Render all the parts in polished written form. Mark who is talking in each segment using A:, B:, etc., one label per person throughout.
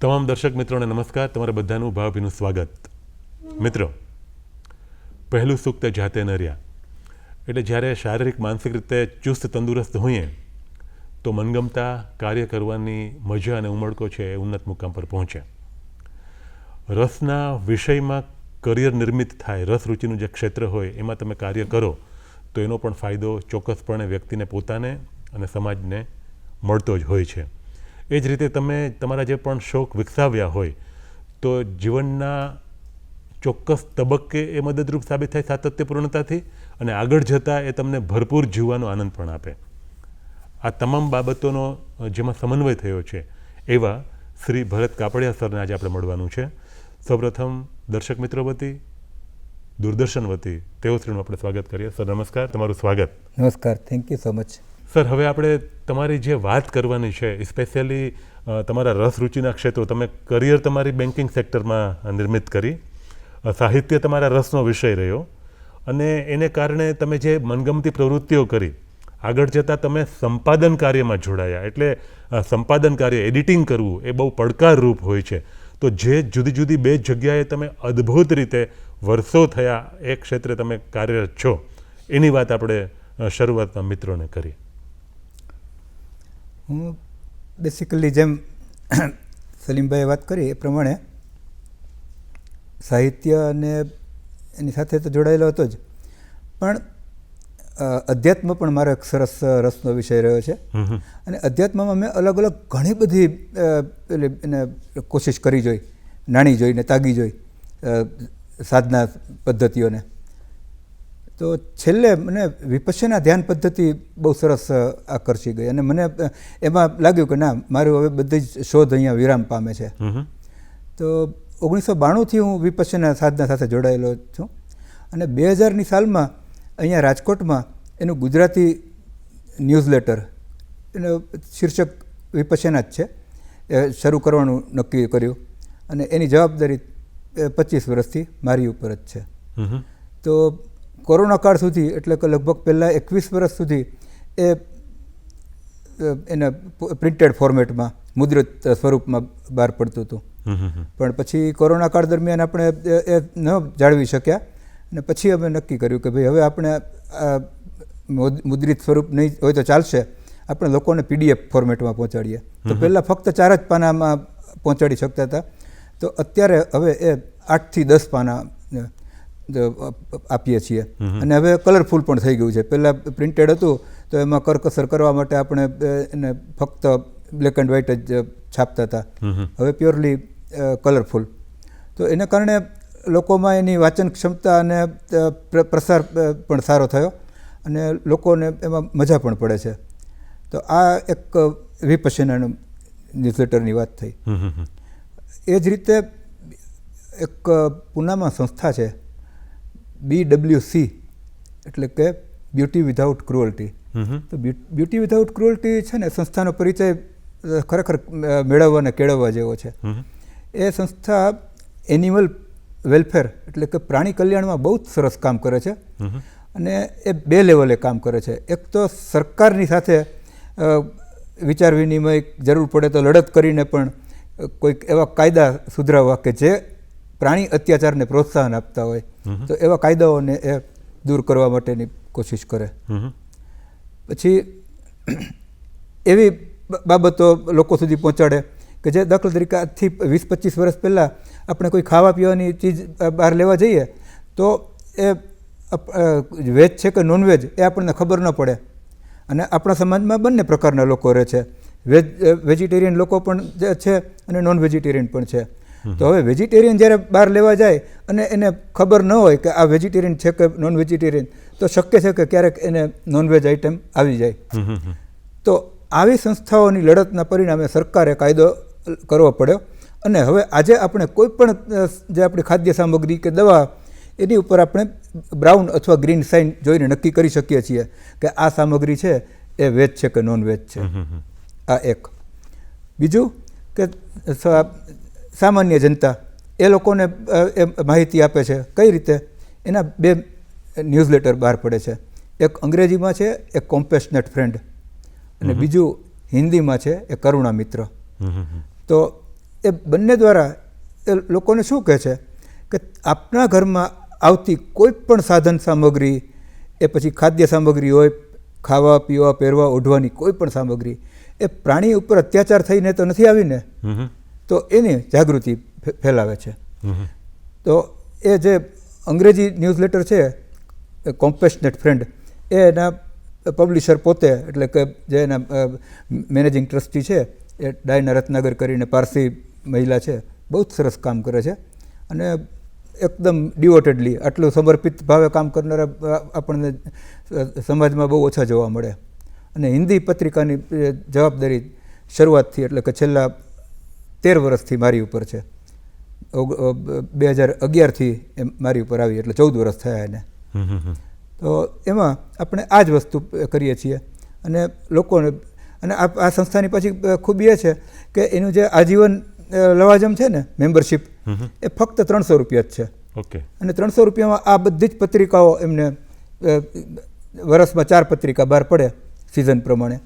A: તમામ દર્શક મિત્રોને નમસ્કાર. તમારા બધાનું ભાવભીનું સ્વાગત. મિત્રો, પહેલું સુખ તે જાતે ન રહ્યા. એટલે જ્યારે શારીરિક માનસિક રીતે ચુસ્ત તંદુરસ્ત હોઈએ તો મનગમતા કાર્ય કરવાની મજા અને ઉમળકો છે એ ઉન્નત મુકામ પર પહોંચે. રસના વિષયમાં કરિયર નિર્મિત થાય, રસ રુચિનું જે ક્ષેત્ર હોય એમાં તમે કાર્ય કરો તો એનો પણ ફાયદો ચોક્કસપણે વ્યક્તિને પોતાને અને સમાજને મળતો જ હોય છે. એ જ રીતે તમે તમારા જે પણ શોખ વિકસાવ્યા હોય તો જીવનના ચોક્કસ તબક્કે એ મદદરૂપ સાબિત થાય સાતત્યપૂર્ણતાથી, અને આગળ જતાં એ તમને ભરપૂર જીવવાનો આનંદ પણ આપે. આ તમામ બાબતોનો જેમાં સમન્વય થયો છે એવા શ્રી ભરત કાપડિયા સરને આજે આપણે મળવાનું છે. સૌપ્રથમ દર્શક મિત્રો વતી, દૂરદર્શન વતી તેઓ શ્રીનું આપણે સ્વાગત કરીએ. સર નમસ્કાર, તમારું સ્વાગત.
B: નમસ્કાર, thank you so much.
A: Sir, હવે આપણે તમારી જે વાત કરવાની છે સ્પેશિયલી તમારા રસ રુચિના ક્ષેત્રો, તમે કરિયર તમારી બેન્કિંગ સેક્ટરમાં નિર્મિત કરી, સાહિત્ય તમારા રસનો વિષય રહ્યો, અને એને કારણે તમે જે મનગમતી પ્રવૃત્તિઓ કરી, આગળ જતાં તમે સંપાદન કાર્યમાં જોડાયા. એટલે સંપાદન કાર્ય, એડિટિંગ કરવું એ બહુ પડકારરૂપ હોય છે. તો જે જુદી જુદી બે જગ્યાએ તમે અદ્ભુત રીતે વર્ષો થયા એ ક્ષેત્રે તમે કાર્યરત છો, એની વાત આપણે શરૂઆતમાં મિત્રોને કરી.
B: હું બેસિકલી જેમ સલીમભાઈએ વાત કરી એ પ્રમાણે સાહિત્ય અને એની સાથે તો જોડાયેલો હતો જ, પણ અધ્યાત્મ પણ મારો એક સરસ રસનો વિષય રહ્યો છે. અને અધ્યાત્મમાં મેં અલગ અલગ ઘણી બધી એને કોશિશ કરી જોઈ, નાણી જોઈ ને તાગી જોઈ સાધના પદ્ધતિઓને. તો છેલ્લે મને વિપશ્યના ધ્યાન પદ્ધતિ બહુ સરસ આકર્ષી ગઈ, અને મને એમાં લાગ્યું કે ના, મારું હવે બધી જ શોધ અહીંયા વિરામ પામે છે. તો 1992થી હું વિપશ્યના સાધના સાથે જોડાયેલો છું, અને 2000ની સાલમાં અહીંયા રાજકોટમાં એનું ગુજરાતી ન્યૂઝલેટર, એનું શીર્ષક વિપશ્યના જ છે, એ શરૂ કરવાનું નક્કી કર્યું, અને એની જવાબદારી 25 વર્ષથી મારી ઉપર જ છે. તો કોરોના કાળ સુધી, એટલે કે લગભગ પહેલાં 21 વર્ષ સુધી એને પ્રિન્ટેડ ફોર્મેટમાં, મુદ્રિત સ્વરૂપમાં બહાર પડતું હતું. પણ પછી કોરોના કાળ દરમિયાન આપણે એ ન જાળવી શક્યા, અને પછી અમે નક્કી કર્યું કે ભાઈ હવે આપણે મુદ્રિત સ્વરૂપ નહીં હોય તો ચાલશે, આપણે લોકોને PDF ફોર્મેટમાં પહોંચાડીએ. તો પહેલાં ફક્ત 4 જ પાનામાં પહોંચાડી શકતા હતા, તો અત્યારે હવે એ 8 થી 10 પાના આપીએ છીએ. અને હવે કલરફુલ પણ થઈ ગયું છે. પહેલાં પ્રિન્ટેડ હતું તો એમાં કરકસર કરવા માટે આપણે એને ફક્ત બ્લેક એન્ડ વ્હાઇટ જ છાપતા હતા. હવે પ્યોરલી કલરફુલ. તો એને કારણે લોકોમાં એની વાંચન ક્ષમતા અને પ્રસાર પણ સારો થયો, અને લોકોને એમાં મજા પણ પડે છે. તો આ એક વિપશ્યના ન્યૂઝલેટરની વાત થઈ. એ જ રીતે એક પૂનામાં સંસ્થા છે BWC, એટલે કે બ્યુટી વિધાઉટ ક્રુઅલ્ટી. તો બ્યુટી વિધાઉટ ક્રુઅલ્ટી છે ને, સંસ્થાનો પરિચય ખરેખર મેળવવા અને કેળવવા જેવો છે. એ સંસ્થા એનિમલ વેલફેર, એટલે કે પ્રાણી કલ્યાણમાં બહુ જ સરસ કામ કરે છે, અને એ 2 લેવલે કામ કરે છે. એક તો સરકારની સાથે વિચાર વિનિમય, જરૂર પડે તો લડત કરીને પણ કોઈક એવા કાયદા સુધરાવવા કે જે પ્રાણી અત્યાચારને પ્રોત્સાહન આપતા હોય, તો એવા કાયદાઓને એ દૂર કરવા માટેની કોશિશ કરે. પછી એવી બાબતો લોકો સુધી પહોંચાડે કે જે, દાખલા તરીકે આજથી 20-25 વર્ષ પહેલાં આપણે કોઈ ખાવા પીવાની ચીજ બહાર લેવા જઈએ તો એ વેજ છે કે નોનવેજ એ આપણને ખબર ન પડે. અને આપણા સમાજમાં બંને પ્રકારના લોકો રહે છે. વેજીટેરિયન લોકો પણ છે અને નોન વેજીટેરિયન પણ છે. તો હવે વેજીટેરિયન જ્યારે બહાર લેવા જાય અને એને ખબર ન હોય કે આ વેજીટેરિયન છે કે નોન વેજીટેરિયન, તો શક્ય છે કે ક્યારેક એને નોનવેજ આઇટમ આવી જાય. તો આવી સંસ્થાઓની લડતના પરિણામે સરકારે કાયદો કરવો પડ્યો, અને હવે આજે આપણે કોઈ પણ જે આપણી ખાદ્ય સામગ્રી કે દવા, એની ઉપર આપણે બ્રાઉન અથવા ગ્રીન સાઇન જોઈને નક્કી કરી શકીએ છીએ કે આ સામગ્રી છે એ વેજ છે કે નોન વેજ છે. આ એક. બીજું કે સામાન્ય જનતા એ લોકોને એ માહિતી આપે છે. કઈ રીતે? એના 2 ન્યૂઝલેટર બહાર પડે છે. એક અંગ્રેજીમાં છે, એક કોમ્પેશનેટ ફ્રેન્ડ, અને બીજું હિન્દીમાં છે, એ કરુણા મિત્ર. તો એ બંને દ્વારા એ લોકોને શું કહે છે કે આપના ઘરમાં આવતી કોઈ પણ સાધન સામગ્રી, એ પછી ખાદ્ય સામગ્રી હોય, ખાવા પીવા પહેરવા ઓઢવાની કોઈ પણ સામગ્રી, એ પ્રાણી ઉપર અત્યાચાર થઈને તો નથી આવીને, તો એની જાગૃતિ ફેલાવે છે. તો એ જે અંગ્રેજી ન્યૂઝલેટર છે કોમ્પેશનેટ ફ્રેન્ડ, એ એના પબ્લિશર પોતે, એટલે કે જે એના મેનેજિંગ ટ્રસ્ટી છે એ ડાયના રત્નાગર કરીને પારસી મહિલા છે, બહુ જ સરસ કામ કરે છે અને એકદમ ડિવોટેડલી આટલું સમર્પિત ભાવે કામ કરનારા આપણને સમાજમાં બહુ ઓછા જોવા મળે. અને હિન્દી પત્રિકાની જવાબદારી શરૂઆતથી, એટલે કે છેલ્લા 13 વર્ષથી મારી ઉપર છે. 2011થી મારી ઉપર આવી, એટલે 14 વર્ષ થયા એને. તો એમાં આપણે આ જ વસ્તુ કરીએ છીએ અને લોકોને, અને આ સંસ્થાની પાછી ખૂબી એ છે કે એનું જે આજીવન લવાજમ છે ને, મેમ્બરશીપ, એ ફક્ત 300 રૂપિયા જ છે.
A: ઓકે.
B: અને 300 રૂપિયામાં આ બધી જ પત્રિકાઓ એમને વર્ષમાં 4 પત્રિકા બહાર પડે સિઝન પ્રમાણે,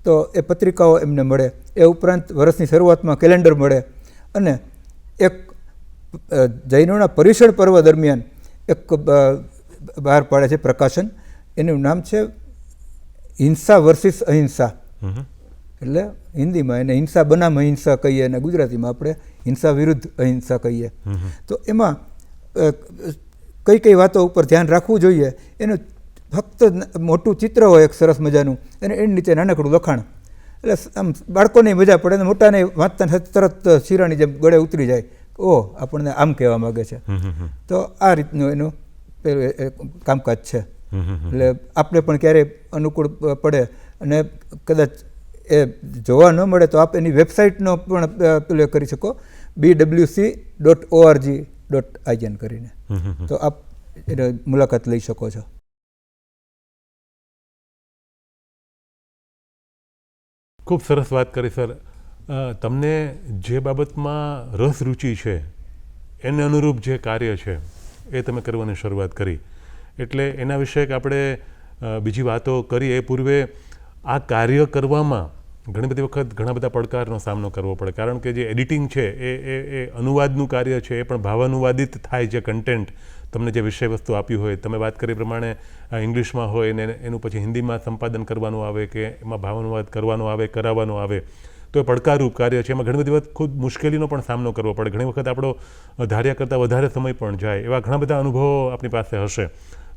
B: તો એ પત્રિકાઓ એમને મળે. એ ઉપરાંત વર્ષની શરૂઆતમાં કેલેન્ડર મળે અને એક જૈનોના પર્યુષણ પર્વ દરમિયાન એક બહાર પાડે છે પ્રકાશન, એનું નામ છે હિંસા વર્સિસ અહિંસા. એટલે હિન્દીમાં એને હિંસા બનામ અહિંસા કહીએ અને ગુજરાતીમાં આપણે હિંસા વિરુદ્ધ અહિંસા કહીએ. તો એમાં કઈ કઈ વાતો ઉપર ધ્યાન રાખવું જોઈએ એનું ફક્ત મોટું ચિત્ર હોય એક સરસ મજાનું, અને એની નીચે નાનકડું લખાણ, એટલે આમ બાળકોને મજા પડે અને મોટાને વાંચતા તરત શીરાની જેમ ગળે ઉતરી જાય, ઓહ આપણને આમ કહેવા માગે છે. તો આ રીતનું એનું કામકાજ છે. એટલે આપણે પણ ક્યારેય અનુકૂળ પડે અને કદાચ એ જોવા ન મળે તો આપ એની વેબસાઇટનો પણ પેલો કરી શકો, bwc.org.in કરીને. તો આપ એની મુલાકાત લઈ શકો છો.
A: ખૂબ સરસ વાત કરી સર. તમને જે બાબતમાં રસ રુચિ છે એને અનુરૂપ જે કાર્ય છે એ તમે કરવાની શરૂઆત કરી, એટલે એના વિશે આપણે બીજી વાતો કરી એ પૂર્વે આ કાર્ય કરવામાં ઘણી બધી વખત ઘણા બધા પડકારનો સામનો કરવો પડે, કારણ કે જે એડિટિંગ છે એ અનુવાદનું કાર્ય છે, એ પણ ભાવાનુવાદિત થાય. જે કન્ટેન્ટ તમને જે વિષય વસ્તુ આપ્યું હોય, તમે વાત કરી પ્રમાણે ઇંગ્લિશમાં હોય ને એનું પછી હિન્દીમાં સંપાદન કરવાનું આવે કે એમાં ભાવાનુવાદ કરવાનો આવે, કરાવવાનો આવે, તો એ પડકારરૂપ કાર્ય છે. એમાં ઘણી બધી વખત ખુદ મુશ્કેલીનો પણ સામનો કરવો પડે. ઘણી વખત આપણો ધાર્યા કરતાં વધારે સમય પણ જાય. એવા ઘણા બધા અનુભવો આપણી પાસે હશે.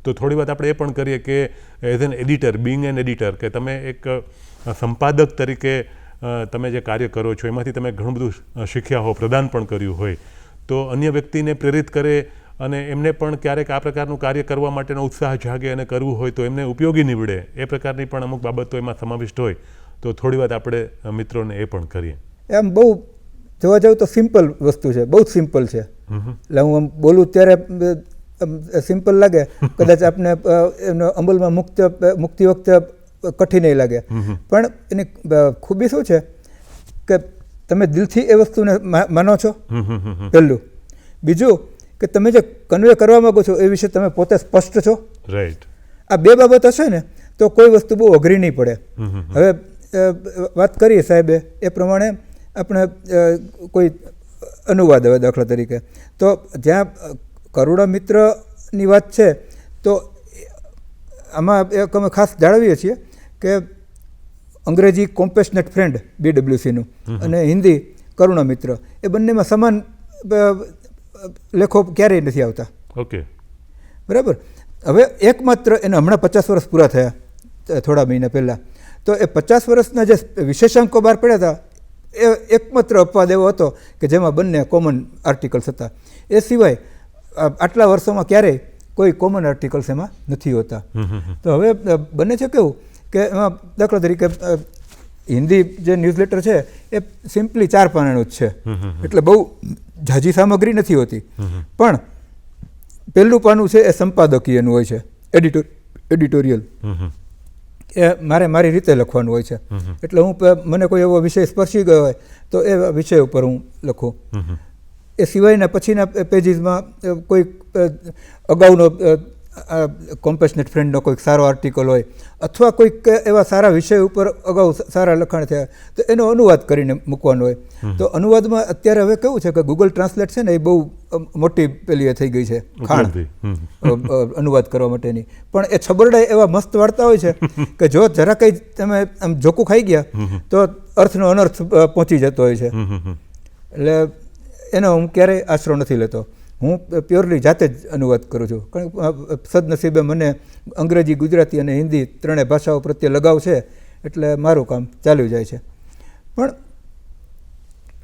A: તો થોડી વાત આપણે એ પણ કરીએ કે as an editor, being an editor, કે તમે એક સંપાદક તરીકે તમે જે કાર્ય કરો છો એમાંથી તમે ઘણું બધું શીખ્યા હો, પ્રદાન પણ કર્યું હોય, તો અન્ય વ્યક્તિને પ્રેરિત કરે અને એમને પણ ક્યારેક આ પ્રકારનું કાર્ય કરવા માટેનો ઉત્સાહ જાગે અને કરવું હોય તો એમને ઉપયોગી નીવડે, એ પ્રકારની પણ અમુક બાબતો એમાં સમાવિષ્ટ હોય. તો થોડી વાત આપણે મિત્રોને એ પણ કરીએ.
B: એમ બહુ જોવા જાવ તો સિમ્પલ વસ્તુ છે, બહુ જ સિમ્પલ છે. એટલે હું આમ બોલું ત્યારે સિમ્પલ લાગે, કદાચ આપને એનો અમલમાં મુકતી વખતે કઠિન લાગે, પણ એની ખૂબી શું છે કે તમે દિલથી એ વસ્તુને માનો છો, પહેલું. બીજું કે તમે જે કન્વે કરવા માંગો છો એ વિશે તમે પોતે સ્પષ્ટ છો.
A: રાઈટ.
B: આ બે બાબત હશે ને તો કોઈ વસ્તુ બહુ અઘરી નહીં પડે. હવે વાત કરીએ સાહેબે એ પ્રમાણે આપણે કોઈ અનુવાદ, હવે દાખલા તરીકે, તો જ્યાં કરુણા મિત્રની વાત છે તો આમાં એક અમે ખાસ જાળવીએ છીએ કે અંગ્રેજી કોમ્પેશનેટ ફ્રેન્ડ BWCનું અને હિન્દી કરુણા મિત્ર, એ બંનેમાં સમાન લેખો ક્યારેય નથી આવતા.
A: ઓકે.
B: બરાબર. હવે એકમાત્ર એને હમણાં 50 વર્ષ પૂરા થયા થોડા મહિના પહેલાં, તો એ 50 વર્ષના જે વિશેષાંકો બહાર પડ્યા હતા એ એકમાત્ર અપવાદ એવો હતો કે જેમાં બંને કોમન આર્ટિકલ્સ હતા. એ સિવાય આટલા વર્ષોમાં ક્યારેય કોઈ કોમન આર્ટિકલ્સ એમાં નથી હોતા. તો હવે બને છે કેવું કે એમાં દાખલા તરીકે હિન્દી જે ન્યૂઝલેટર છે એ સિમ્પલી 4 પાનાનું જ છે, એટલે બહુ ઝાઝી સામગ્રી નથી હોતી. પણ પહેલું પાનું છે એ સંપાદકીયનું હોય છે, એડિટોરિયલ. એ મારી રીતે લખવાનું હોય છે. એટલે હું મને કોઈ એવો વિષય સ્પર્શી ગયો હોય તો એ વિષય ઉપર હું લખું. એ સિવાયના પછીના પેજીસમાં કોઈ અગાઉનો કોમ્પેશનેટ ફ્રેન્ડનો કોઈક સારો આર્ટિકલ હોય અથવા કોઈક એવા સારા વિષય ઉપર અગાઉ સારા લખાણ થયા તો એનો અનુવાદ કરીને મૂકવાનો હોય. તો અનુવાદમાં અત્યારે હવે કેવું છે કે ગૂગલ ટ્રાન્સલેટ છે ને એ બહુ મોટી પેલી થઈ ગઈ છે ખાણ અનુવાદ કરવા માટેની. પણ એ છબરડા એવા મસ્ત વાર્તા હોય છે કે જો જરા કંઈ તમે આમ જોકું ખાઈ ગયા તો અર્થનો અનર્થ પહોંચી જતો હોય છે. એટલે એનો હું ક્યારેય આશરો નથી લેતો. હું પ્યોરલી જાતે જ અનુવાદ કરું છું. કારણ સદનસીબે મને અંગ્રેજી, ગુજરાતી અને હિન્દી ત્રણેય ભાષાઓ પ્રત્યે લગાવ છે એટલે મારું કામ ચાલ્યું જાય છે. પણ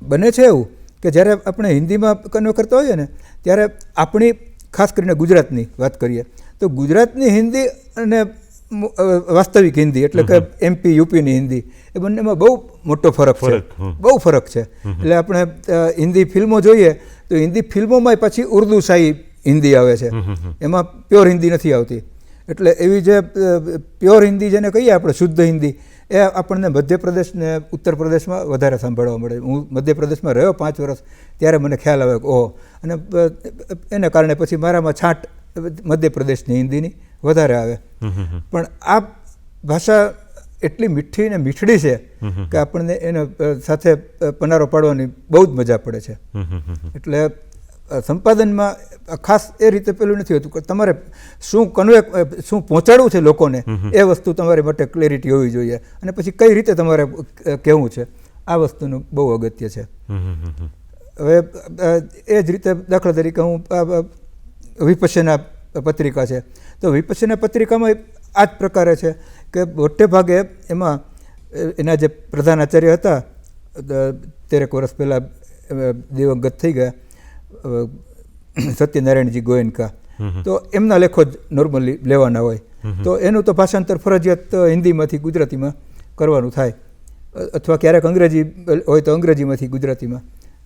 B: બને છે એવું કે જ્યારે આપણે હિન્દીમાં કન્વે કરતા હોઈએ ને ત્યારે આપણી ખાસ કરીને ગુજરાતની વાત કરીએ તો ગુજરાતની હિન્દી અને વાસ્તવિક હિન્દી એટલે કે MP, UPની હિન્દી એ બંનેમાં બહુ મોટો ફરક છે. બહુ ફરક છે. એટલે આપણે હિન્દી ફિલ્મો જોઈએ તો હિન્દી ફિલ્મોમાં પછી ઉર્દુ શાહી હિન્દી આવે છે, એમાં પ્યોર હિન્દી નથી આવતી. એટલે એવી જે પ્યોર હિન્દી જેને કહીએ આપણે શુદ્ધ હિન્દી એ આપણને મધ્યપ્રદેશ ને ઉત્તર પ્રદેશમાં વધારે સાંભળવા મળે. હું મધ્યપ્રદેશમાં રહ્યો 5 વર્ષ ત્યારે મને ખ્યાલ આવે કે ઓહો, અને એને કારણે પછી મારામાં છાંટ મધ્યપ્રદેશની હિન્દીની વધારે આવે. પણ આ ભાષા એટલી મીઠી ને મીઠડી છે કે આપણને એને સાથે પનારો પાડવાની બહુ જ મજા પડે છે. એટલે સંપાદનમાં ખાસ એ રીતે પેલું નથી હોતું કે તમારે શું શું પહોંચાડવું છે લોકોને એ વસ્તુ તમારી માટે ક્લેરિટી હોવી જોઈએ અને પછી કઈ રીતે તમારે કહેવું છે આ વસ્તુનું બહુ અગત્ય છે. હવે એ જ રીતે દાખલા તરીકે હું વિપશ્યના પત્રિકા છે તો વિપશ્યના પત્રિકામાં આ જ પ્રકારે છે કે મોટે ભાગે એમાં એના જે પ્રધાન આચાર્ય હતા 13 વર્ષ પહેલાં દિવંગત થઈ ગયા સત્યનારાયણજી ગોયનકા, તો એમના લેખો જ નોર્મલી લેવાના હોય. તો એનું તો ભાષાંતર ફરજિયાત હિન્દીમાંથી ગુજરાતીમાં કરવાનું થાય અથવા ક્યારેક અંગ્રેજી હોય તો અંગ્રેજીમાંથી ગુજરાતીમાં.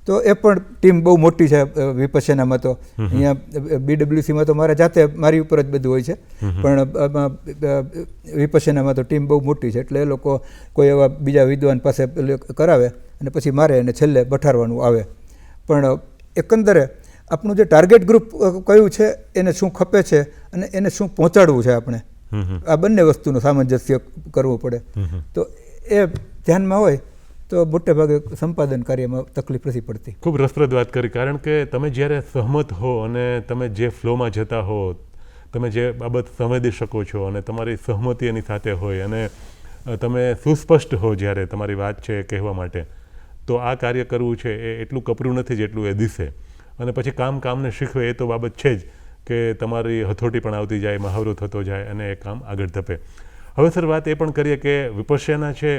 B: તો એ પણ ટીમ બહુ મોટી છે વિપશ્યનામાં. તો અહીંયા BWCમાં તો મારે જાતે મારી ઉપર જ બધું હોય છે, પણ વિપશ્યનામાં તો ટીમ બહુ મોટી છે. એટલે એ લોકો કોઈ એવા બીજા વિદ્વાન પાસે કરાવે અને પછી મારે એને છેલ્લે બઠારવાનું આવે. પણ એકંદરે આપણું જે ટાર્ગેટ ગ્રુપ કયું છે, એને શું ખપે છે અને એને શું પહોંચાડવું છે, આપણે આ બંને વસ્તુનું સામંજસ્ય કરવું પડે. તો એ ધ્યાનમાં હોય તો મોટે ભાગે સંપાદન કાર્યમાં તકલીફ નથી પડતી.
A: ખૂબ રસપ્રદ વાત કરી, કારણ કે તમે જ્યારે સહમત હો અને તમે જે ફ્લોમાં જતા હો, તમે જે બાબત સંવેદી શકો છો અને તમારી સહમતિ એની સાથે હોય અને તમે સુસ્પષ્ટ હો જ્યારે તમારી વાત છે કહેવા માટે, તો આ કાર્ય કરવું છે એ એટલું કપરું નથી જેટલું એ દિશે. અને પછી કામને શીખવે એ તો બાબત છે જ કે તમારી હથોટી પણ આવતી જાય, મહાવરો થતો જાય અને એ કામ આગળ ધપે. હવે સર વાત એ પણ કરીએ કે વિપશ્યના છે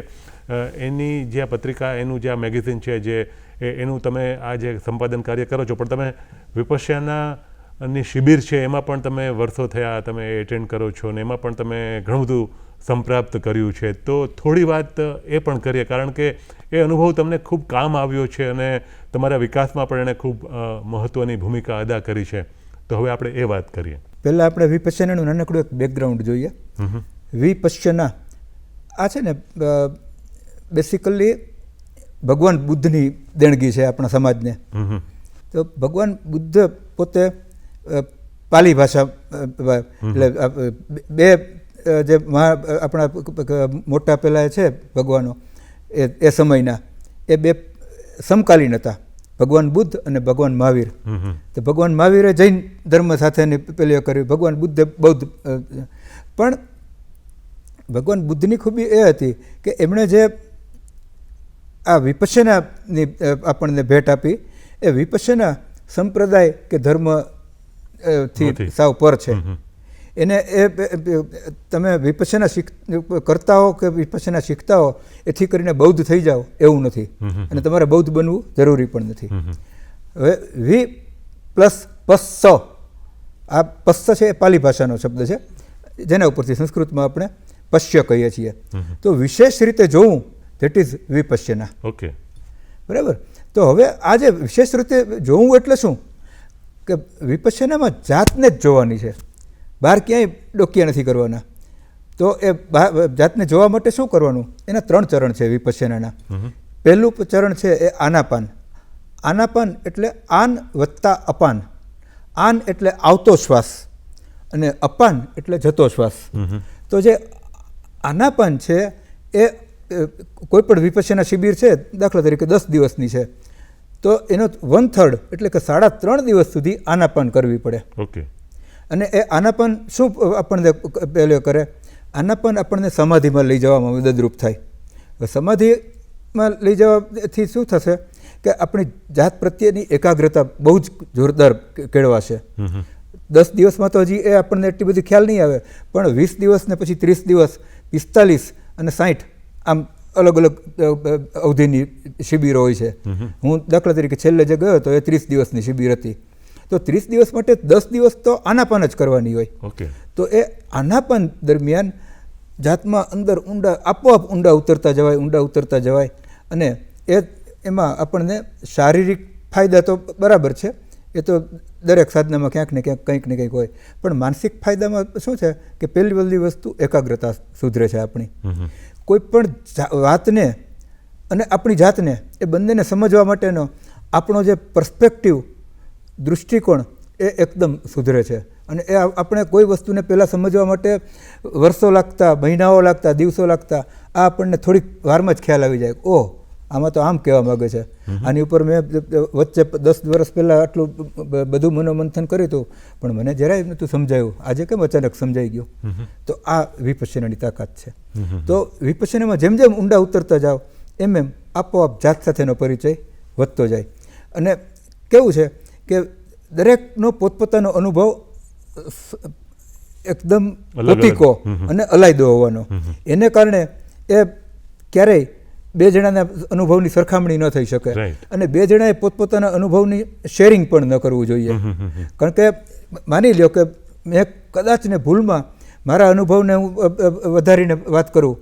A: એની જે આ પત્રિકા, એનું જે આ મેગેઝિન છે, જે એનું તમે આ જે સંપાદન કાર્ય કરો છો, પણ તમે વિપશ્યનાની શિબિર છે એમાં પણ તમે વર્ષો થયા તમે એટેન્ડ કરો છો ને એમાં પણ તમે ઘણું બધું સંપ્રાપ્ત કર્યું છે. તો થોડી વાત એ પણ કરીએ, કારણ કે એ અનુભવ તમને ખૂબ કામ આવ્યો છે અને તમારા વિકાસમાં પણ એણે ખૂબ મહત્ત્વની ભૂમિકા અદા કરી છે. તો હવે આપણે એ વાત કરીએ.
B: પહેલાં આપણે વિપશ્યનાનું નાનકડું એક બેકગ્રાઉન્ડ જોઈએ. વિપશ્યના આ છે ને બેસિકલી ભગવાન બુદ્ધની દેણગી છે આપણા સમાજને. તો ભગવાન બુદ્ધ પોતે પાલી ભાષા, એટલે બે જે આપણા મોટા પહેલાં છે ભગવાનો એ સમયના, એ બે સમકાલીન હતા, ભગવાન બુદ્ધ અને ભગવાન મહાવીર. તો ભગવાન મહાવીરે જૈન ધર્મ સાથેની પેલી કર્યું, ભગવાન બુદ્ધે બૌદ્ધ. પણ ભગવાન બુદ્ધની ખૂબી એ હતી કે એમણે જે આ વિપશ્યનાની આપણને ભેટ આપી, એ વિપશ્યના સંપ્રદાય કે ધર્મ થી સાવ પર છે. એને એ તમે વિપશ્યના કરતા હો કે વિપશ્યના શીખતા હો એથી કરીને બૌદ્ધ થઈ જાઓ એવું નથી, અને તમારે બૌદ્ધ બનવું જરૂરી પણ નથી. હવે વિ પ્લસ પસ્સ, આ પસ્સ છે એ પાલી ભાષાનો શબ્દ છે, જેના ઉપરથી સંસ્કૃતમાં આપણે પશ્ય કહીએ છીએ. તો વિશેષ રીતે જોવું ધેટ ઇઝ વિપશ્યના.
A: ઓકે,
B: બરાબર. તો હવે આ જે વિશેષ રીતે જોવું એટલે શું કે વિપશ્યનામાં જાતને જ જોવાની છે, બહાર ક્યાંય ડોકિયા નથી કરવાના. તો એ જાતને જોવા માટે શું કરવાનું? એના 3 ચરણ છે વિપશ્યનાના. પહેલું ચરણ છે એ આનાપાન. આનાપાન એટલે આન વત્તા અપાન. આન એટલે આવતો શ્વાસ, અને અપાન એટલે જતો શ્વાસ. તો જે આનાપાન છે એ કોઈ પણ વિપશ્યના શિબિર છે, દાખલા તરીકે 10 દિવસની છે, તો એનો 1/3 એટલે કે 3.5 દિવસ સુધી આનાપાન કરવી પડે.
A: ઓકે.
B: અને એ આનાપાન શું આપણને પહેલે કરે? આનાપાન આપણને સમાધિમાં લઈ જવામાં મદદરૂપ થાય. સમાધિમાં લઈ જવાથી શું થશે કે આપણી જાત પ્રત્યેની એકાગ્રતા બહુ જ જોરદાર કેળવાશે. 10 દિવસમાં તો હજી એ આપણને એટલી બધી ખ્યાલ નહીં આવે, પણ 20 દિવસ ને પછી 30 દિવસ, 45 અને 60 આમ અલગ અલગ અવધિની શિબિરો હોય છે. હું દાખલા તરીકે છેલ્લે જે ગયો હતો એ 30 દિવસની શિબિર હતી. તો 30 દિવસ માટે 10 દિવસ તો આનાપાન જ કરવાની હોય.
A: ઓકે.
B: તો એ આનાપાન દરમિયાન જાતમાં અંદર ઊંડા આપોઆપ ઊંડા ઉતરતા જવાય અને એમાં આપણને શારીરિક ફાયદા તો બરાબર છે, એ તો દરેક સાધનામાં ક્યાંક ને ક્યાંક કંઈક ને કંઈક હોય, પણ માનસિક ફાયદામાં શું છે કે પહેલી વસ્તુ એકાગ્રતા સુધરે છે આપણી. કોઈ પણ વાતને અને આપણી જાતને એ બંનેને સમજવા માટેનો આપણો જે પર્સ્પેક્ટિવ દૃષ્ટિકોણ એ એકદમ સુધરે છે. અને એ આપણે કોઈ વસ્તુને પહેલાં સમજવા માટે વર્ષો લાગતા, મહિનાઓ લાગતા, દિવસો લાગતા, આ આપણને થોડીક વારમાં જ ખ્યાલ આવી જાય, ઓહ આમાં તો આમ કહેવા માગે છે. આની ઉપર મેં વચ્ચે 10 વર્ષ પહેલાં આટલું બધું મનોમંથન કર્યું હતું, પણ મને જરાય નહોતું સમજાયું, આજે કેમ અચાનક સમજાઈ ગયું. તો આ વિપશ્યનાની તાકાત છે. તો વિપશ્યનામાં જેમ જેમ ઊંડા ઉતરતા જાઓ એમ આપોઆપ જાત સાથેનો પરિચય વધતો જાય. અને કેવું છે કે દરેકનો પોતપોતાનો અનુભવ એકદમ પોતીકો અને અલાયદો હોવાનો. એને કારણે એ ક્યારેય 2 જણાના અનુભવની સરખામણી ન થઈ શકે. અને 2 જણાએ પોતપોતાના અનુભવની શેરિંગ પણ ન કરવું જોઈએ. કારણ કે માની લ્યો કે મેં કદાચ ને ભૂલમાં મારા અનુભવને હું વધારીને વાત કરું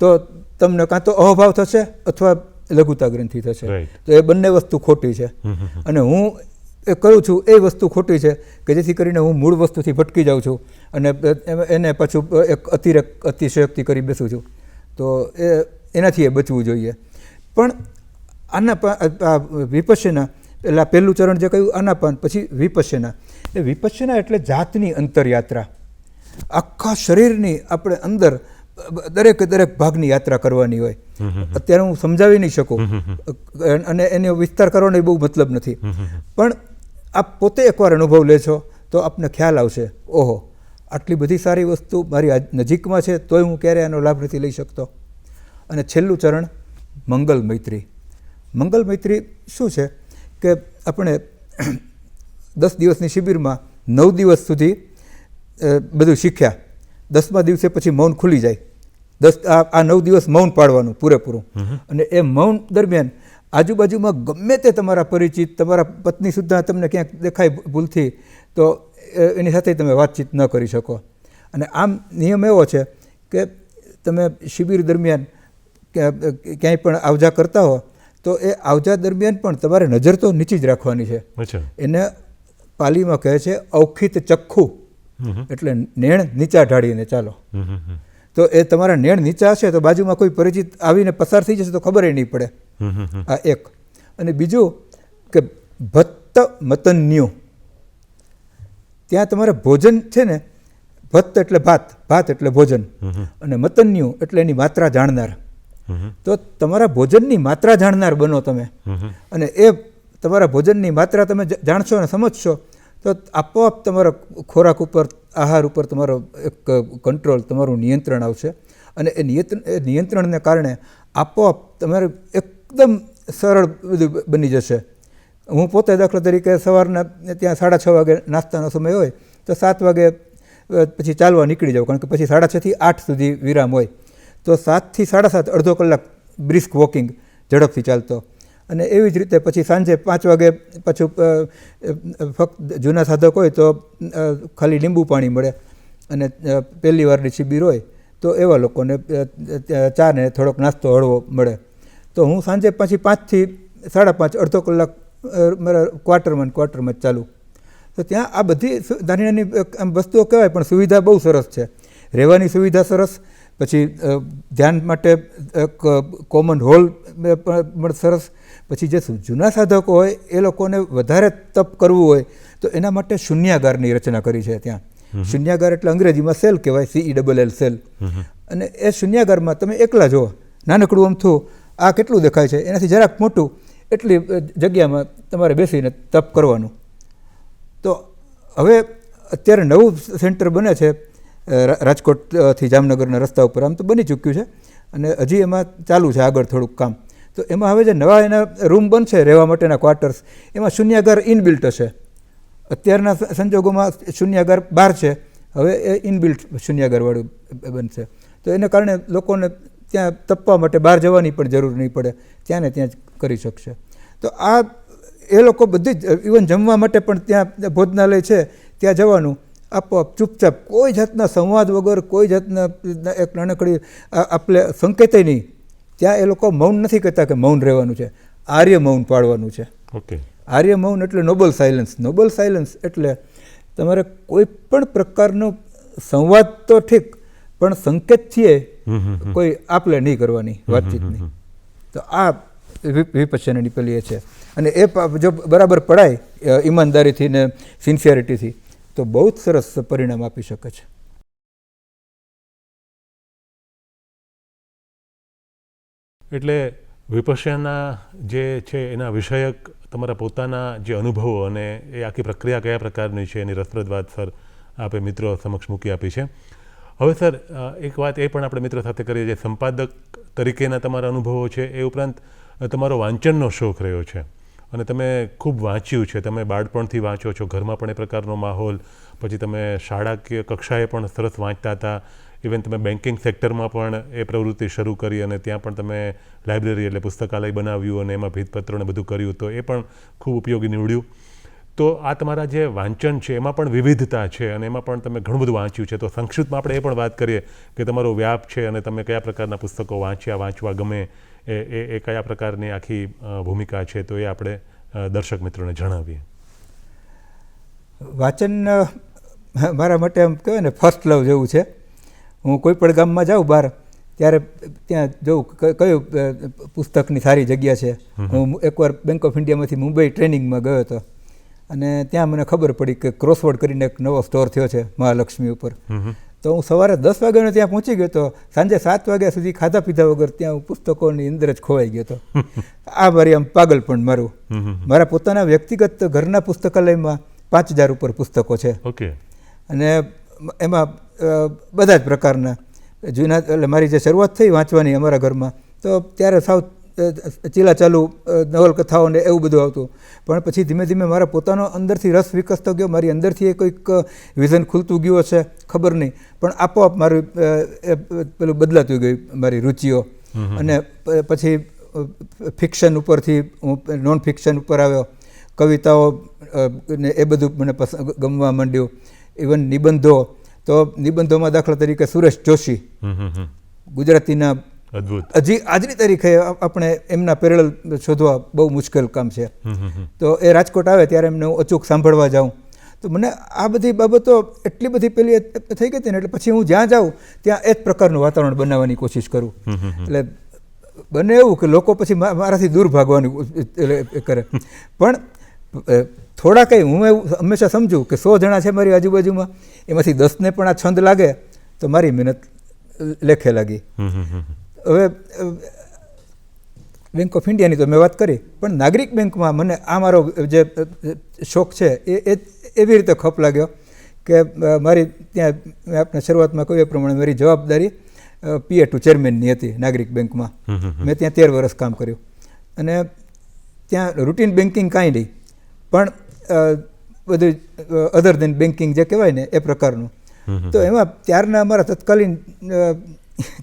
B: તો તમને કાં તો અહોભાવ થશે અથવા લઘુતા ગ્રંથિ થશે. તો એ બંને વસ્તુ ખોટી છે. અને હું એ કરું છું એ વસ્તુ ખોટી છે કે જેથી કરીને હું મૂળ વસ્તુથી ભટકી જાઉં છું અને એને પાછું એક અતિશયોક્તિ કરી બેસું છું. તો એનાથી એ બચવું જોઈએ. પણ આના વિપશ્યના એટલે પહેલું ચરણ જે કહ્યું આનાપાન, પછી વિપશ્યના. એ વિપશ્યના એટલે જાતની અંતરયાત્રા. આખા શરીરની આપણે અંદર દરેક ભાગની યાત્રા કરવાની હોય. અત્યારે હું સમજાવી નહીં શકું અને એનો વિસ્તાર કરવાનો બહુ મતલબ નથી, પણ આપ પોતે એકવાર અનુભવ લેશો તો આપને ખ્યાલ આવશે, ઓહો આટલી બધી સારી વસ્તુ મારી નજીકમાં છે તોય હું ક્યારે આનો લાભ નથી લઈ શકતો. અને છેલ્લું ચરણ મંગલ મૈત્રી. મંગલ મૈત્રી શું છે કે આપણે 10 દિવસની શિબિરમાં 9 દિવસ સુધી બધું શીખ્યા. 10મા દિવસે પછી મૌન ખુલી જાય. આ 9 દિવસ મૌન પાડવાનું પૂરેપૂરું. અને એ મૌન દરમિયાન આજુબાજુમાં ગમે તે તમારા પરિચિત, તમારા પત્ની સુદ્ધા તમને ક્યાંક દેખાય ભૂલથી, તો એની સાથે તમે વાતચીત ન કરી શકો. અને આમ નિયમ એવો છે કે તમે શિબિર દરમિયાન ક્યાંય પણ આવજા કરતા હો તો એ આવજા દરમિયાન પણ તમારે નજર તો નીચી જ રાખવાની છે. એને પાલીમાં કહે છે ઔખિત ચખ્ખું, એટલે નેણ નીચા ઢાળીને ચાલો. તો એ તમારા નેણ નીચા હશે તો બાજુમાં કોઈ પરિચિત આવીને પસાર થઈ જશે તો ખબર નહીં પડે. આ એક. અને બીજું કે ભત્ત મતન્યુ, ત્યાં તમારે ભોજન છે ને, ભત્ત એટલે ભાત એટલે ભોજન, અને મતન્યુ એટલે એની માત્રા જાણનાર. તો તમારા ભોજનની માત્રા જાણનાર બનો તમે. અને એ તમારા ભોજનની માત્રા તમે જાણશો અને સમજશો તો આપોઆપ તમારા ખોરાક ઉપર, આહાર ઉપર તમારો એક કંટ્રોલ, તમારું નિયંત્રણ આવશે. અને એ નિયંત્રણને કારણે આપોઆપ તમારે એકદમ સરળ બધું બની જશે. હું પોતે દાખલા તરીકે સવારના ત્યાં 6:30 વાગે નાસ્તાનો સમય હોય તો 7 વાગે પછી ચાલવા નીકળી જાઉં, કારણ કે પછી 6:30 થી 8 સુધી વિરામ હોય. તો 7 થી 7:30 અડધો કલાક બ્રિસ્ક વોકિંગ, ઝડપથી ચાલતો. અને એવી જ રીતે પછી સાંજે 5 વાગે પાછું ફક્ત જૂના સાધક હોય તો ખાલી લીંબુ પાણી મળે, અને પહેલી વારની શિબિર હોય તો એવા લોકોને ચા ને થોડોક નાસ્તો હળવો મળે. તો હું સાંજે પાછી 5 થી 5:30 અડધો કલાક મારા ક્વાર્ટરમાં જ ચાલુ. તો ત્યાં આ બધી નાની નાની આમ વસ્તુઓ કહેવાય, પણ સુવિધા બહુ સરસ છે. રહેવાની સુવિધા સરસ, પછી ધ્યાન માટે એક કોમન હોલ પણ સરસ. પછી જે જૂના સાધકો હોય એ લોકોને વધારે તપ કરવું હોય તો એના માટે શૂન્યાગારની રચના કરી છે ત્યાં, શૂન્યાગાર એટલે અંગ્રેજીમાં સેલ કહેવાય, CELL સેલ. અને એ શૂન્યાગારમાં તમે એકલા જુઓ, નાનકડું અમથું આ કેટલું દેખાય છે, એનાથી જરાક મોટું એટલી જગ્યામાં તમારે બેસીને તપ કરવાનું. તો હવે અત્યારે નવું સેન્ટર બને છે રાજકોટથી જામનગરના રસ્તા ઉપર, આમ તો બની ચૂક્યું છે અને હજી એમાં ચાલુ છે આગળ થોડુંક કામ. તો એમાં હવે જે નવા એના રૂમ બનશે રહેવા માટેના ક્વાર્ટર્સ, એમાં શૂન્યાગાર ઇનબિલ્ટ હશે. અત્યારના સંજોગોમાં શૂન્યાગાર બહાર છે, હવે એ ઇનબિલ્ટ શૂન્યાગારવાળું બનશે. તો એને કારણે લોકોને ત્યાં તપવા માટે બહાર જવાની પણ જરૂર નહીં પડે, ત્યાં ને ત્યાં જ કરી શકશે. તો આ એ લોકો બધી જ ઇવન જમવા માટે પણ ત્યાં ભોજનાલય છે ત્યાં જવાનું, આપોઆપ ચૂપચાપ કોઈ જાતના સંવાદ વગર, કોઈ જાતના એક નાનકડી આપણે સંકેતે નહીં, ત્યાં એ લોકો મૌન નથી કહેતા કે મૌન રહેવાનું છે, આર્ય મૌન પાળવાનું છે.
A: ઓકે.
B: આર્ય મૌન એટલે નોબલ સાયલન્સ. નોબલ સાયલન્સ એટલે તમારે કોઈ પણ પ્રકારનો સંવાદ તો ઠીક, પણ સંકેતથી કોઈ આપલે નહીં કરવાની, વાતચીતની. તો આ વિપશ્યનાની પેલી એ છે. અને એ જો બરાબર પડાય ઈમાનદારીથી ને સિન્સિયરિટીથી, તો બહુ જ સરસ પરિણામ આપી શકે છે.
A: એટલે વિપશ્યના જે છે એના વિષયક તમારા પોતાના જે અનુભવો અને એ આખી પ્રક્રિયા કયા પ્રકારની છે એની રસપ્રદ વાત સર આપે મિત્રો સમક્ષ મૂકી આપી છે. હવે સર એક વાત એ પણ આપણે મિત્રો સાથે કરીએ, જે સંપાદક તરીકેના તમારા અનુભવો છે, એ ઉપરાંત તમારો વાંચનનો શોખ રહ્યો છે અને તમે ખૂબ વાંચ્યું છે. તમે બાળપણથી વાંચો છો, ઘરમાં પણ એ પ્રકારનો માહોલ, પછી તમે શાળાકીય કક્ષાએ પણ સરસ વાંચતા હતા, ઇવન તમે બેન્કિંગ સેક્ટરમાં પણ એ પ્રવૃત્તિ શરૂ કરી અને ત્યાં પણ તમે લાઇબ્રેરી એટલે પુસ્તકાલય બનાવ્યું અને એમાં ભીતપત્રોને બધું કર્યું, તો એ પણ ખૂબ ઉપયોગી નીવડ્યું. તો આ તમારા જે વાંચન છે એમાં પણ વિવિધતા છે અને એમાં પણ તમે ઘણું બધું વાંચ્યું છે. તો સંક્ષિપ્તમાં આપણે એ પણ વાત કરીએ કે તમારો વ્યાપ છે અને તમે કયા પ્રકારના પુસ્તકો વાંચવા ગમે, એ કયા પ્રકારની આખી ભૂમિકા છે, તો એ આપણે દર્શક મિત્રોને જણાવીએ.
B: વાંચન મારા માટે એમ કહેવાય ને ફર્સ્ટ લવ જેવું છે. હું કોઈ પણ ગામમાં જાઉં બહાર, ત્યારે ત્યાં જોઉં કયું પુસ્તકની સારી જગ્યા છે. હું એકવાર બેંક ઓફ ઇન્ડિયામાંથી મુંબઈ ટ્રેનિંગમાં ગયો હતો અને ત્યાં મને ખબર પડી કે ક્રોસવર્ડ કરીને એક નવો સ્ટોર થયો છે મહાલક્ષ્મી ઉપર. તો હું સવારે 10 વાગ્યાનો ત્યાં પહોંચી ગયો હતો, સાંજે 7 વાગ્યા સુધી ખાધા પીધા વગર ત્યાં હું પુસ્તકોની અંદર જ ખોવાઈ ગયો હતો. આ મારી આમ પાગલપણ મારું. મારા પોતાના વ્યક્તિગત ઘરના પુસ્તકાલયમાં 5000 ઉપર પુસ્તકો છે.
A: ઓકે. અને
B: એમાં બધા જ પ્રકારના જૂના, એટલે મારી જે શરૂઆત થઈ વાંચવાની અમારા ઘરમાં, તો ત્યારે સાવ ચીલાચાલુ નવલકથાઓ ને એવું બધું આવતું. પણ પછી ધીમે ધીમે મારા પોતાનો અંદરથી રસ વિકસતો ગયો, મારી અંદરથી એ કોઈક વિઝન ખુલતું ગયું હશે, ખબર નહીં, પણ આપોઆપ મારું પેલું બદલાતું ગયું મારી રુચિઓ. અને પછી ફિક્શન ઉપરથી હું નોન ફિક્શન ઉપર આવ્યો, કવિતાઓ ને એ બધું મને ગમવા માંડ્યું. ઇવન નિબંધો, તો નિબંધોમાં દાખલા તરીકે સુરેશ જોશી, ગુજરાતીના હજી આજની તારીખે આપણે એમના પેરેલલ શોધવા બહુ મુશ્કેલ કામ છે. તો એ રાજકોટ આવે ત્યારે એમને હું અચૂક સાંભળવા જાઉં. તો મને આ બધી બાબતો એટલી બધી પેલી થઈ ગઈ હતી ને, એટલે પછી હું જ્યાં જાઉં ત્યાં એ જ પ્રકારનું વાતાવરણ બનાવવાની કોશિશ કરું. એટલે બને એવું કે લોકો પછી મારાથી દૂર ભાગવાની કરે. પણ થોડા કંઈ હું એવું હંમેશા સમજું કે 100 જણા છે મારી આજુબાજુમાં, એમાંથી 10ને પણ આ છંદ લાગે તો મારી મહેનત લેખે લાગી. હવે બેંક ઓફ ઇન્ડિયાની તો મેં વાત કરી, પણ નાગરિક બેંકમાં મને આ મારો જે શોખ છે એ એવી રીતે ખપ લાગ્યો કે મારી ત્યાં મેં આપણે શરૂઆતમાં કહ્યું એ પ્રમાણે મારી જવાબદારી PA2 ચેરમેનની હતી નાગરિક બેંકમાં. મેં ત્યાં 13 વર્ષ કામ કર્યું અને ત્યાં રૂટીન બેન્કિંગ કાંઈ નહીં, પણ બધું અધર દેન બેન્કિંગ જે કહેવાય ને એ પ્રકારનું. તો એમાં ત્યારના અમારા તત્કાલીન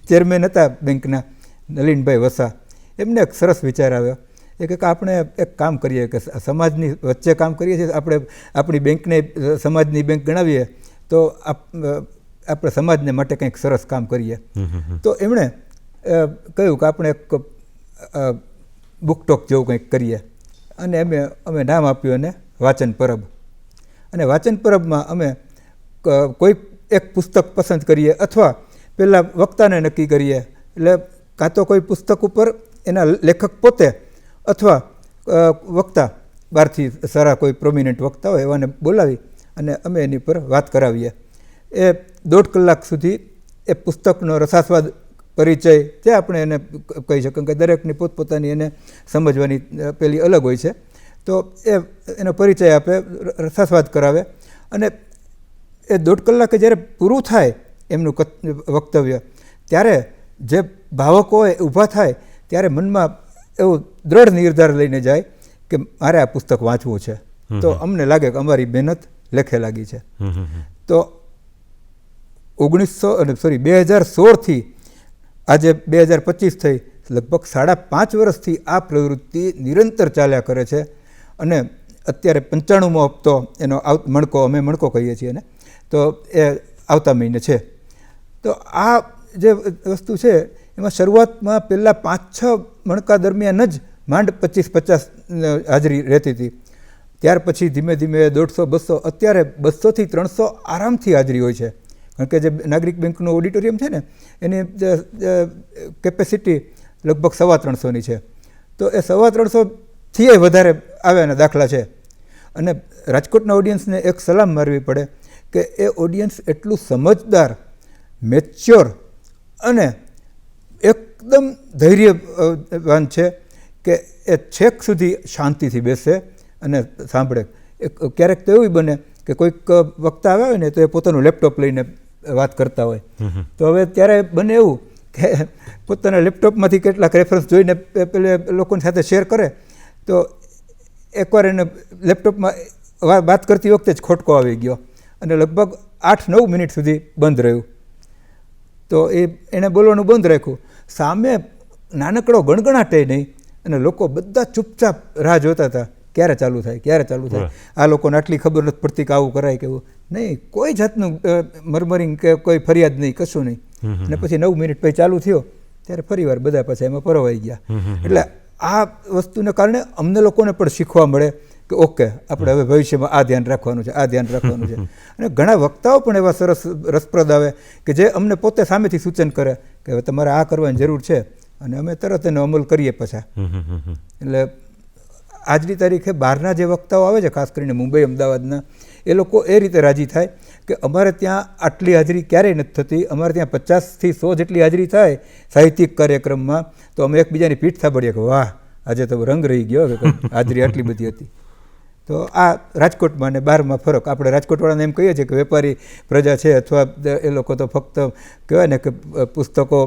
B: ચેરમેન હતા બેંકના, નલિનભાઈ વસા, એમને એક સરસ વિચાર આવ્યો. એ કે આપણે એક કામ કરીએ કે સમાજની વચ્ચે કામ કરીએ છીએ, આપણે આપણી બેંકને સમાજની બેંક ગણાવીએ, તો આપણે સમાજને માટે કંઈક સરસ કામ કરીએ. તો એમણે કહ્યું કે આપણે એક બુકટોક જેવું કંઈક કરીએ, અને અમે નામ આપ્યું એને વાચન પરબ. અને વાચન પરબમાં અમે કોઈ એક પુસ્તક પસંદ કરીએ, અથવા પહેલાં વક્તાને નક્કી કરીએ. એટલે કાં તો કોઈ પુસ્તક ઉપર એના લેખક પોતે, અથવા વક્તા બહારથી સારા કોઈ પ્રોમિનન્ટ વક્તા હોય એવાને બોલાવી અને અમે એની પર વાત કરાવીએ. એ 1.5 કલાક સુધી એ પુસ્તકનો રસાસ્વાદ પરિચય જે આપણે એને કહી શકીએ કે દરેકની પોતપોતાની એને સમજવાની પેલી અલગ હોય છે, તો એનો પરિચય આપે, રસાસ્વાદ કરાવે, અને એ 1.5 કલાકે જ્યારે પૂરું થાય એમનું વક્તવ્ય, ત્યારે જે ભાવકો હોય ઊભા થાય ત્યારે મનમાં એવું દ્રઢ નિર્ધાર લઈને જાય કે મારે આ પુસ્તક વાંચવું છે. તો અમને લાગે કે અમારી મહેનત લેખે લાગી છે. તો 2016થી આજે 2025 થઈ, લગભગ 5.5 વર્ષથી આ પ્રવૃત્તિ નિરંતર ચાલ્યા કરે છે, અને અત્યારે 95મો હપ્તો એનો મણકો, અમે મણકો કહીએ છીએ એને, તો એ આવતા મહિને છે. તો આ જે વસ્તુ છે એમાં શરૂઆતમાં પહેલાં 5-6 મણકા દરમિયાન જ માંડ 25-50 હાજરી રહેતી હતી. ત્યાર પછી ધીમે ધીમે 150-200, અત્યારે 200થી 300 આરામથી હાજરી હોય છે. કારણ કે જે નાગરિક બેંકનું ઓડિટોરિયમ છે ને એની કેપેસિટી લગભગ 350ની છે. તો એ 350થી વધારે આવ્યાના દાખલા છે. અને રાજકોટના ઓડિયન્સને એક સલામ મારવી પડે કે એ ઓડિયન્સ એટલું સમજદાર, મેચ્યોર અને એકદમ ધૈર્યવાન છે કે એ છેક સુધી શાંતિથી બેસે અને સાંભળે. ક્યારેક તો એવું બને કે કોઈક વક્તા આવ્યા હોય ને તો એ પોતાનું લેપટોપ લઈને વાત કરતા હોય, તો હવે ત્યારે બને એવું કે પોતાના લેપટોપમાંથી કેટલાક રેફરન્સ જોઈને પેલે લોકોની સાથે શેર કરે, તો એકવાર એને લેપટોપમાં વાત કરતી વખતે જ ખોટકો આવી ગયો અને લગભગ 8-9 મિનિટ સુધી બંધ રહ્યું. તો એણે બોલવાનું બંધ રાખ્યું. સામે નાનકડો ગણગણાટે નહીં, અને લોકો બધા ચૂપચાપ રાહ જોતા હતા ક્યારે ચાલુ થાય, ક્યારે ચાલુ થાય. આ લોકોને આટલી ખબર નથી પડતી કે આવું કરાય કે એવું નહીં, કોઈ જાતનું મરમરિંગ કે કોઈ ફરિયાદ નહીં, કશું નહીં. અને પછી 9 મિનિટ પછી ચાલુ થયો ત્યારે ફરીવાર બધા પાછા એમાં પરોવાઈ ગયા. એટલે આ વસ્તુને કારણે અમને લોકોને પણ શીખવા મળે કે ઓકે, આપણે હવે ભવિષ્યમાં આ ધ્યાન રાખવાનું છે, આ ધ્યાન રાખવાનું છે. અને ઘણા વક્તાઓ પણ એવા સરસ રસપ્રદ આવે કે જે અમને પોતે સામેથી સૂચન કરે કે હવે તમારે આ કરવાની જરૂર છે, અને અમે તરત એનો અમલ કરીએ પાછા. એટલે આજની તારીખે બહારના જે વક્તાઓ આવે છે, ખાસ કરીને મુંબઈ, અમદાવાદના, એ લોકો એ રીતે રાજી થાય કે અમારે ત્યાં આટલી હાજરી ક્યારેય નથી થતી, અમારે ત્યાં 50થી 100 જેટલી હાજરી થાય સાહિત્યિક કાર્યક્રમમાં, તો અમે એકબીજાની પીઠ થાબડીએ કે વાહ, આજે તો રંગ રહી ગયો કે હાજરી આટલી બધી હતી. તો આ રાજકોટમાં અને બહારમાં ફરક. આપણે રાજકોટવાળાને એમ કહીએ છીએ કે વેપારી પ્રજા છે, અથવા એ લોકો તો ફક્ત કહેવાય ને કે પુસ્તકો,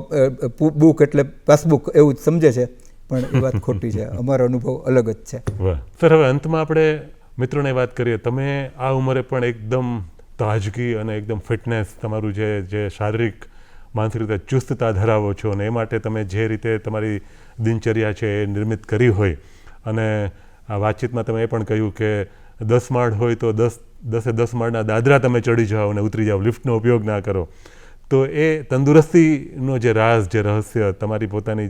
B: બુક એટલે પાસબુક એવું જ સમજે છે, પણ એ વાત ખોટી છે. અમારો અનુભવ અલગ જ છે.
A: વાહ સર, હવે અંતમાં આપણે મિત્રોને વાત કરીએ. તમે આ ઉંમરે પણ એકદમ તાજગી અને એકદમ ફિટનેસ, તમારું જે શારીરિક માનસિક રીતે ચુસ્તતા ધરાવો છો, અને એ માટે તમે જે રીતે તમારી દિનચર્યા છે એ નિર્મિત કરી હોય, અને આ વાતચીતમાં તમે એ પણ કહ્યું કે 10 માળ હોય તો 10 માળના દાદરા તમે ચડી જાઓ અને ઉતરી જાઓ, લિફ્ટનો ઉપયોગ ના કરો. તો એ તંદુરસ્તીનો જે રાઝ, જે રહસ્ય, તમારી પોતાની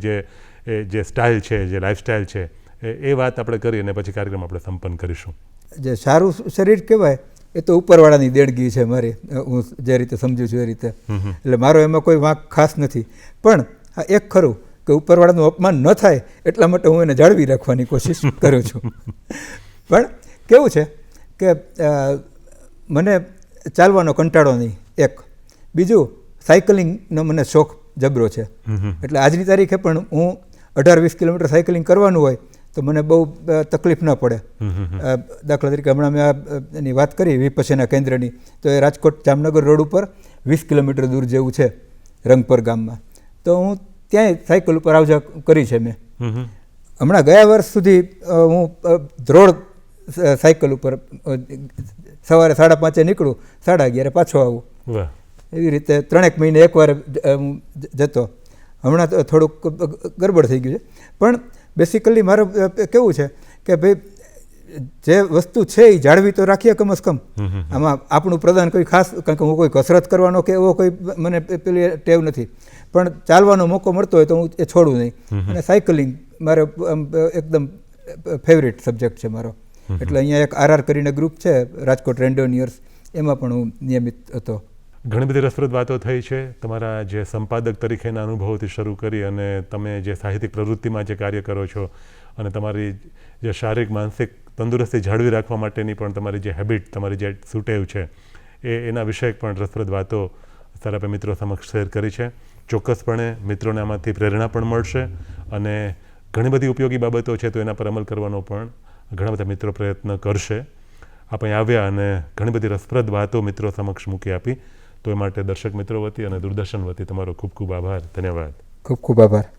A: જે સ્ટાઇલ છે, જે લાઈફસ્ટાઇલ છે, એ વાત આપણે કરી અને પછી કાર્યક્રમ આપણે સંપન્ન કરીશું.
B: જે સારું શરીર કહેવાય એ તો ઉપરવાળાની દેણગી છે મારી, હું જે રીતે સમજુ છું એ રીતે. એટલે મારો એમાં કોઈ વાંક ખાસ નથી. પણ આ એક ખરું કે ઉપરવાળાનું અપમાન ન થાય એટલા માટે હું એને જાળવી રાખવાની કોશિશ કરું છું. પણ કેવું છે કે મને ચાલવાનો કંટાળો નહીં, એક. બીજું, સાયકલિંગનો મને શોખ જબરો છે. એટલે આજની તારીખે પણ હું 18-20 કિલોમીટર સાયકલિંગ કરવાનું હોય તો મને બહુ તકલીફ ન પડે. દાખલા તરીકે હમણાં મેં એની વાત કરી વિપશ્યના કેન્દ્રની, તો એ રાજકોટ જામનગર રોડ ઉપર 20 કિલોમીટર દૂર જેવું છે, રંગપર ગામમાં. તો હું ત્યાંય સાયકલ ઉપર આવજા કરી છે મેં. હમણાં ગયા વર્ષ સુધી હું ધ્રોળ સાયકલ ઉપર સવારે 5:30 નીકળું, 11:30 પાછો આવું. એવી રીતે 3 મહિને એકવાર હું જતો. હમણાં તો થોડુંક ગડબડ થઈ ગયું છે. પણ બેસિકલી મારે કેવું છે કે ભાઈ જે વસ્તુ છે એ જાળવી તો રાખીએ કમસે કમ. આમાં આપણું પ્રદાન કોઈ ખાસ, કારણ કે હું કોઈ કસરત કરવાનો કે એવો કોઈ મને પેલી ટેવ નથી, પણ ચાલવાનો મોકો મળતો હોય તો હું એ છોડું નહીં. અને સાયકલિંગ મારે એકદમ ફેવરિટ સબ્જેક્ટ છે મારો. એટલે અહીંયા એક RR કરીને ગ્રુપ છે, રાજકોટ રેન્ડોનિયર્સ, એમાં પણ હું નિયમિત હતો.
A: ઘણી બધી રસપ્રદ વાતો થઈ છે. તમારા જે સંપાદક તરીકેના અનુભવોથી શરૂ કરી અને તમે જે સાહિત્યિક પ્રવૃત્તિમાં જે કાર્ય કરો છો, અને તમારી જે શારીરિક માનસિક તંદુરસ્તી જાળવી રાખવા માટેની પણ તમારી જે હેબિટ, તમારી જે સુટેવ છે, એના વિષયક પણ રસપ્રદ વાતો સર આપે મિત્રો સમક્ષ શેર કરી છે. ચોક્કસપણે મિત્રોને આમાંથી પ્રેરણા પણ મળશે અને ઘણી બધી ઉપયોગી બાબતો છે તો એના પર અમલ કરવાનો પણ ઘણા બધા મિત્રો પ્રયત્ન કરશે. આપણે આવ્યા અને ઘણી બધી રસપ્રદ વાતો મિત્રો સમક્ષ મૂકી આપી, તો એ માટે દર્શક મિત્રો વતી અને દૂરદર્શન વતી તમારો ખૂબ ખૂબ આભાર. ધન્યવાદ.
B: ખૂબ ખૂબ આભાર.